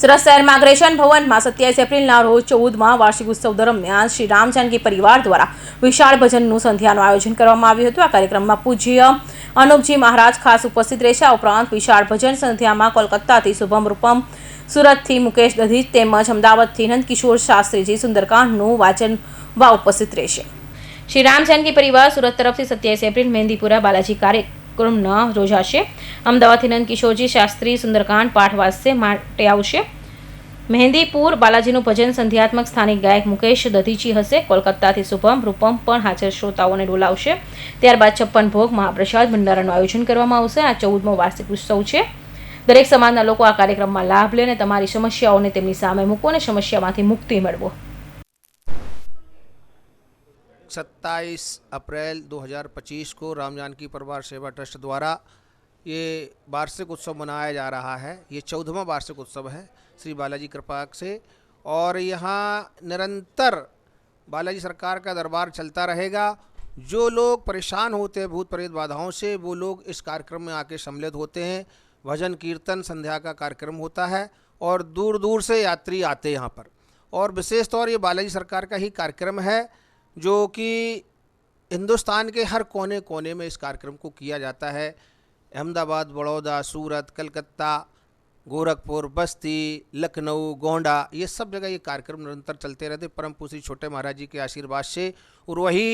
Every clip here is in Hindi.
સુરત શહેરમાં અગ્રેસન ભવનમાં 27 એપ્રિલના રોજ 14મા વાર્ષિક ઉત્સવ દરમિયાન શ્રી રામ જાનકી પરિવાર દ્વારા વિશાળ ભજનનું સંધ્યાનું આયોજન કરવામાં આવ્યું હતું। આ કાર્યક્રમમાં પૂજ્ય અનુપજી મહારાજ ખાસ ઉપસ્થિત રહેશે। આ ઉપરાંત વિશાળ ભજન સંધ્યામાં કોલકાતાથી શુભમ રૂપમ, સુરતથી મુકેશ દધીચ તેમજ અમદાવાદથી નંદકિશોર શાસ્ત્રીજી સુંદરકાંડનું વાચનવા ઉપસ્થિત રહેશે। શ્રી રામ જાનકી પરિવાર સુરત તરફથી 27 એપ્રિલ મહેંદીપુરા બાલાજી કાર્યક્રમ યોજાશે। અમદાવાદથી નંદકિશોરજી શાસ્ત્રી સુંદરકાંડ પાઠ વાસ્ય માટે આવશે। મહેંદીપુર બાલાજીનું ભજન સંધ્યાત્મક સ્થાનિક ગાયક મુકેશ દધીચી હશે। કોલકાતાથી શુભમ રૂપમ પણ હાજર શ્રોતાઓને ડોલાવશે। ત્યારબાદ 56 ભોગ મહાપ્રસાદ ભંડારાનું આયોજન કરવામાં આવશે। આ 14મો વાર્ષિક ઉત્સવ છે। દરેક સમાજના લોકો આ કાર્યક્રમમાં લાભ લે અને તમારી સમસ્યાઓને તેમની સામે મૂકો અને સમસ્યામાંથી મુક્તિ મેળવો। 27 अप्रैल 2025 को राम जानकी परिवार सेवा ट्रस्ट द्वारा ये वार्षिक उत्सव मनाया जा रहा है। ये 14वां वार्षिक उत्सव है श्री बालाजी कृपा से, और यहाँ निरंतर बालाजी सरकार का दरबार चलता रहेगा। जो लोग परेशान होते हैं भूत प्रेत बाधाओं से, वो लोग इस कार्यक्रम में आके सम्मिलित होते हैं। भजन कीर्तन संध्या का कार्यक्रम होता है और दूर दूर से यात्री आते हैं यहाँ पर। और विशेष तौर ये बालाजी सरकार का ही कार्यक्रम है जो कि हिंदुस्तान के हर कोने कोने में इस कार्यक्रम को किया जाता है। अहमदाबाद, बड़ौदा, सूरत, कलकत्ता, गोरखपुर, बस्ती, लखनऊ, गोंडा, ये सब जगह ये कार्यक्रम निरंतर चलते रहते परम पूज्य छोटे महाराज जी के आशीर्वाद से। और वही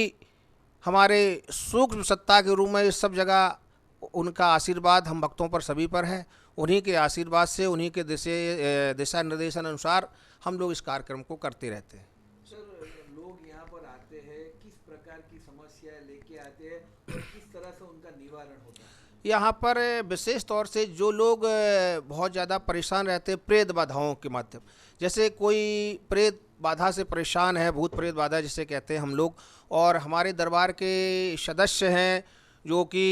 हमारे सूक्ष्म सत्ता के रूप में इस सब जगह उनका आशीर्वाद हम भक्तों पर सभी पर है। उन्हीं के आशीर्वाद से, उन्हीं के दिशा निर्देशन अनुसार हम लोग इस कार्यक्रम को करते रहते हैं। किस प्रकार की समस्याएं लेके आते हैं और किस तरह से उनका निवारण होता है? यहाँ पर विशेष तौर से जो लोग बहुत ज़्यादा परेशान रहते हैं प्रेत बाधाओं के माध्यम, जैसे कोई प्रेत बाधा से परेशान है, भूत प्रेत बाधा जिसे कहते हैं हम लोग, और हमारे दरबार के सदस्य हैं जो कि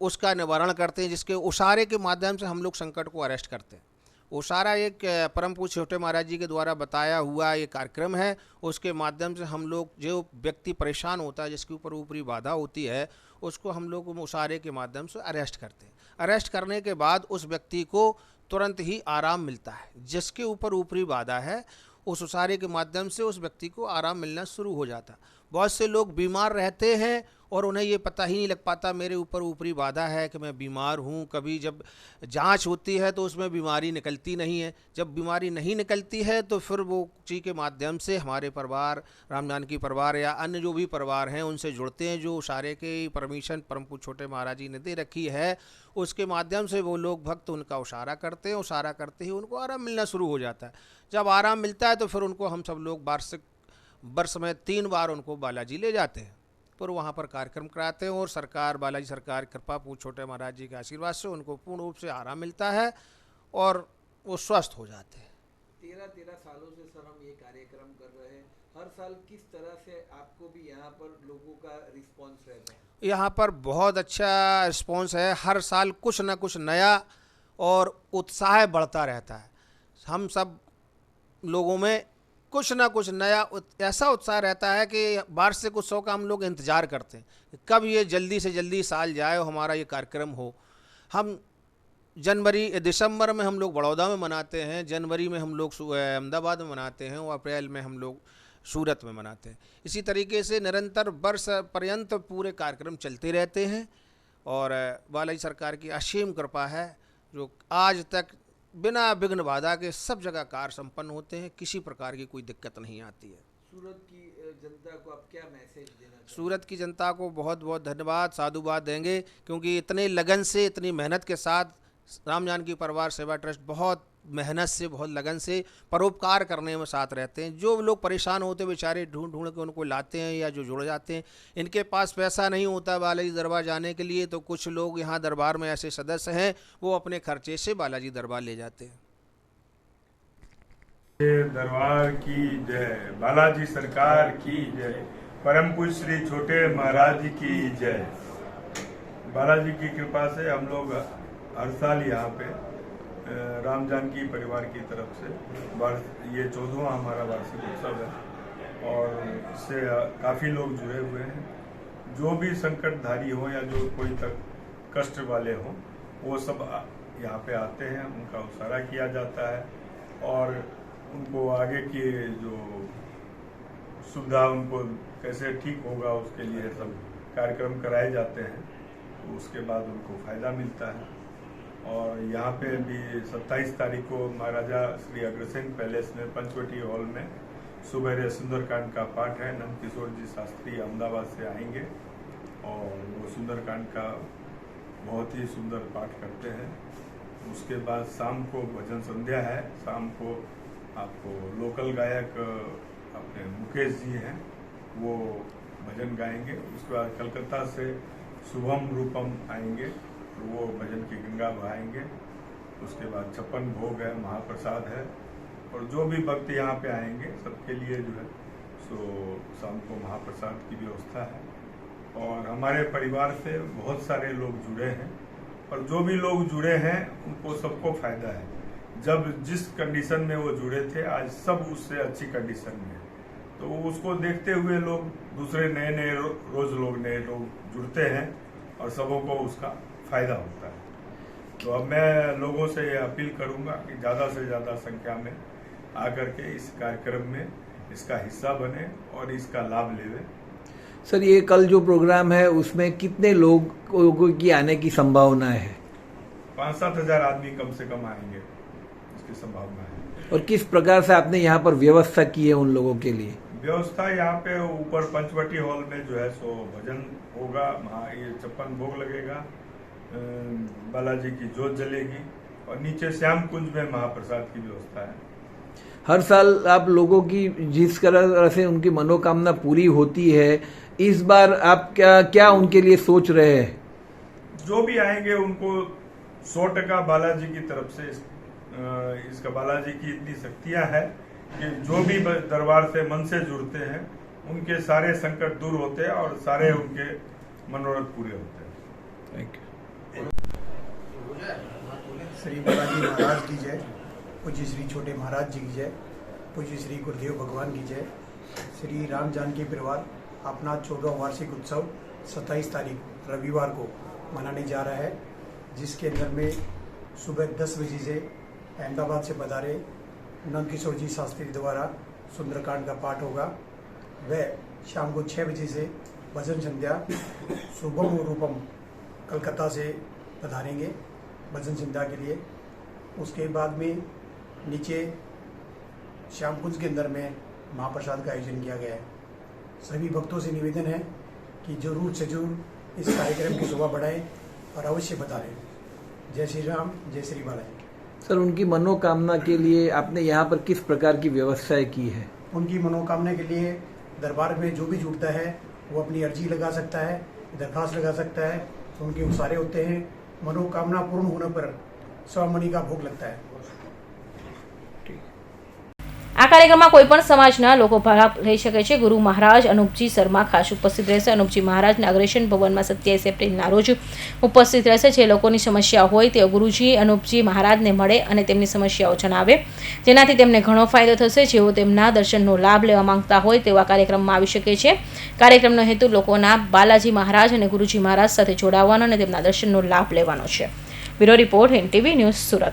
उसका निवारण करते हैं, जिसके उशारे के माध्यम से हम लोग संकट को अरेस्ट करते हैं। उशारा एक परम पूज्य छोटे महाराज जी के द्वारा बताया हुआ ये कार्यक्रम है। उसके माध्यम से हम लोग जो व्यक्ति परेशान होता है, जिसके ऊपर ऊपरी बाधा होती है, उसको हम लोग उशारे के माध्यम से अरेस्ट करते हैं। अरेस्ट करने के बाद उस व्यक्ति को तुरंत ही आराम मिलता है। जिसके ऊपर ऊपरी बाधा है, उस उशारे के माध्यम से उस व्यक्ति को आराम मिलना शुरू हो जाता। बहुत से लोग बीमार रहते हैं और उन्हें ये पता ही नहीं लग पाता मेरे ऊपर ऊपरी बाधा है कि मैं बीमार हूँ। कभी जब जांच होती है तो उसमें बीमारी निकलती नहीं है। जब बीमारी नहीं निकलती है तो फिर वो जी के माध्यम से हमारे परिवार, राम जानकी परिवार या अन्य जो भी परिवार हैं उनसे जुड़ते हैं। जो उशारे के परमिशन परम पूज्य छोटे महाराज जी ने दे रखी है, उसके माध्यम से वो लोग भक्त उनका उशारा करते हैं। उशारा करते ही उनको आराम मिलना शुरू हो जाता है। जब आराम मिलता है तो फिर उनको हम सब लोग वार्षिक वर्ष में 3 बार उनको बालाजी ले जाते हैं, पर वहाँ पर कार्यक्रम कराते हैं। और सरकार, बालाजी सरकार कृपा पूज्य छोटे महाराज जी के आशीर्वाद से उनको पूर्ण रूप से आराम मिलता है और वो स्वस्थ हो जाते हैं। 13 सालों से सर हम ये कार्यक्रम कर रहे हैं। हर साल किस तरह से आपको भी यहाँ पर लोगों का रिस्पॉन्स रहता है? यहाँ पर बहुत अच्छा रिस्पॉन्स है। हर साल कुछ न कुछ नया और उत्साह बढ़ता रहता है। हम सब लोगों में कुछ ना कुछ नया ऐसा उत्साह रहता है कि वार्षिक उत्सव का हम लोग इंतज़ार करते हैं कब ये जल्दी से जल्दी साल जाए और हमारा ये कार्यक्रम हो। हम दिसंबर में हम लोग बड़ौदा में मनाते हैं, जनवरी में हम लोग अहमदाबाद में मनाते हैं और अप्रैल में हम लोग सूरत में मनाते हैं। इसी तरीके से निरंतर वर्ष पर्यंत पूरे कार्यक्रम चलते रहते हैं। और बालाजी सरकार की असीम कृपा है जो आज तक बिना विघ्न बाधा के सब जगह कार्य संपन्न होते हैं। किसी प्रकार की कोई दिक्कत नहीं आती है। सूरत की जनता को आप क्या मैसेज देना चाहते हैं? सूरत की जनता को बहुत बहुत धन्यवाद, साधुवाद देंगे, क्योंकि इतने लगन से, इतनी मेहनत के साथ राम जानकी परिवार सेवा ट्रस्ट बहुत मेहनत से, बहुत लगन से परोपकार करने में साथ रहते हैं। जो लोग परेशान होते हैं बेचारे ढूंढ ढूंढ के उनको लाते हैं, या जो जुड़ जाते हैं, इनके पास पैसा नहीं होता बालाजी दरबार जाने के लिए, तो कुछ लोग यहाँ दरबार में ऐसे सदस्य हैं वो अपने खर्चे से बालाजी दरबार ले जाते हैं। दरबार की जय, बालाजी सरकार की जय, परम पूज्य श्री छोटे महाराज जी की जय। बालाजी की कृपा से हम लोग हर साल यहाँ पे राम जानकी परिवार की तरफ से ये 14वां हमारा वार्षिक उत्सव है और इससे काफ़ी लोग जुड़े हुए हैं। जो भी संकटधारी हो या जो कोई तक कष्ट वाले हों, वो सब यहाँ पे आते हैं, उनका उसारा किया जाता है और उनको आगे की जो सुविधा उनको कैसे ठीक होगा उसके लिए सब कार्यक्रम कराए जाते हैं, तो उसके बाद उनको फ़ायदा मिलता है। और यहाँ पे भी 27 तारीख को महाराजा श्री अग्रसेन पैलेस में पंचवटी हॉल में सुबह सुंदरकांड का पाठ है। नंदकिशोर जी शास्त्री अहमदाबाद से आएंगे और वो सुंदरकांड का बहुत ही सुंदर पाठ करते हैं। उसके बाद शाम को भजन संध्या है। शाम को आपको लोकल गायक अपने मुकेश जी हैं, वो भजन गाएंगे। उसके बाद कलकत्ता से शुभम रूपम आएंगे, तो वो भजन की गंगा बहाएंगे। उसके बाद 56 भोग है, महाप्रसाद है, और जो भी भक्त यहाँ पे आएंगे सबके लिए जो है सो शाम को महाप्रसाद की व्यवस्था है। और हमारे परिवार से बहुत सारे लोग जुड़े हैं, और जो भी लोग जुड़े हैं उनको सबको फायदा है। जब जिस कंडीशन में वो जुड़े थे, आज सब उससे अच्छी कंडीशन में है, तो उसको देखते हुए लोग दूसरे नए लोग जुड़ते हैं और सबों को उसका फायदा होता है। तो अब मैं लोगों से ये अपील करूंगा कि ज़्यादा से ज़्यादा संख्या में आकर के इस कार्यक्रम में इसका हिस्सा बने और इसका लाभ लेवे। सर, ये कल जो प्रोग्राम है उसमें कितने लोगों की आने की संभावना है? 5-7 हज़ार आदमी कम से कम आएंगे, इसकी संभावना है। और किस प्रकार से आपने यहाँ पर व्यवस्था की है उन लोगों के लिए? व्यवस्था यहाँ पे ऊपर पंचवटी हॉल में जो है सो भजन होगा, ये 56 भोग लगेगा, बालाजी की जोत जलेगी, और नीचे श्याम कुंज में महाप्रसाद की व्यवस्था है। हर साल आप लोगों की जिस तरह से उनकी मनोकामना पूरी होती है, इस बार आप क्या उनके लिए सोच रहे हैं? जो भी आएंगे उनको 100% बालाजी की तरफ से इसका बालाजी की इतनी शक्तियां है कि जो भी दरबार से मन से जुड़ते हैं उनके सारे संकट दूर होते हैं और सारे उनके मनोरथ पूरे होते हैं। Thank you. श्री बालाजी महाराज की जय, पूज्य श्री छोटे महाराज जी की जय, पूज्य श्री गुरुदेव भगवान की जय। श्री राम जानकी परिवार अपना 14वां वार्षिक उत्सव 27 तारीख रविवार को मनाने जा रहा है, जिसके अंदर में सुबह 10 बजे से अहमदाबाद से पधारे नंदकिशोर जी शास्त्री द्वारा सुंदरकांड का पाठ होगा। वह शाम को 6 बजे से भजन संध्या शुभम रूपम कलकत्ता से पधारेंगे भजन संध्या के लिए। उसके बाद में नीचे श्याम कुंज के अंदर में महाप्रसाद का आयोजन किया गया है। सभी भक्तों से निवेदन है कि जरूर से जरूर इस कार्यक्रम की शोभा बढ़ाएं और अवश्य बताएं। जय श्री राम, जय श्री बालाजी। सर, उनकी मनोकामना के लिए आपने यहाँ पर किस प्रकार की व्यवस्थाएं की है? उनकी मनोकामना के लिए दरबार में जो भी जुड़ता है वो अपनी अर्जी लगा सकता है, दरखास्त लगा सकता है, तो उनके उसारे होते हैं। मनोकामना पूर्ण होने पर 100 मणि का भोग लगता है। આ કાર્યક્રમમાં કોઈપણ સમાજના લોકો ભાગ લઈ શકે છે। ગુરુ મહારાજ અનુપજી શર્મા ખાસ ઉપસ્થિત રહેશે। અનુપજી મહારાજના અગ્રેશન ભવનમાં 27 એપ્રિલના રોજ ઉપસ્થિત રહેશે। જે લોકોની સમસ્યા હોય તેઓ ગુરુજી અનુપજી મહારાજને મળે અને તેમની સમસ્યાઓ જણાવે, જેનાથી તેમને ઘણો ફાયદો થશે। જેઓ તેમના દર્શનનો લાભ લેવા માંગતા હોય તેવા કાર્યક્રમમાં આવી શકે છે। કાર્યક્રમનો હેતુ લોકોના બાલાજી મહારાજ અને ગુરુજી મહારાજ સાથે જોડાવાનો અને તેમના દર્શનનો લાભ લેવાનો છે। Bureau report, NTV news, Surat.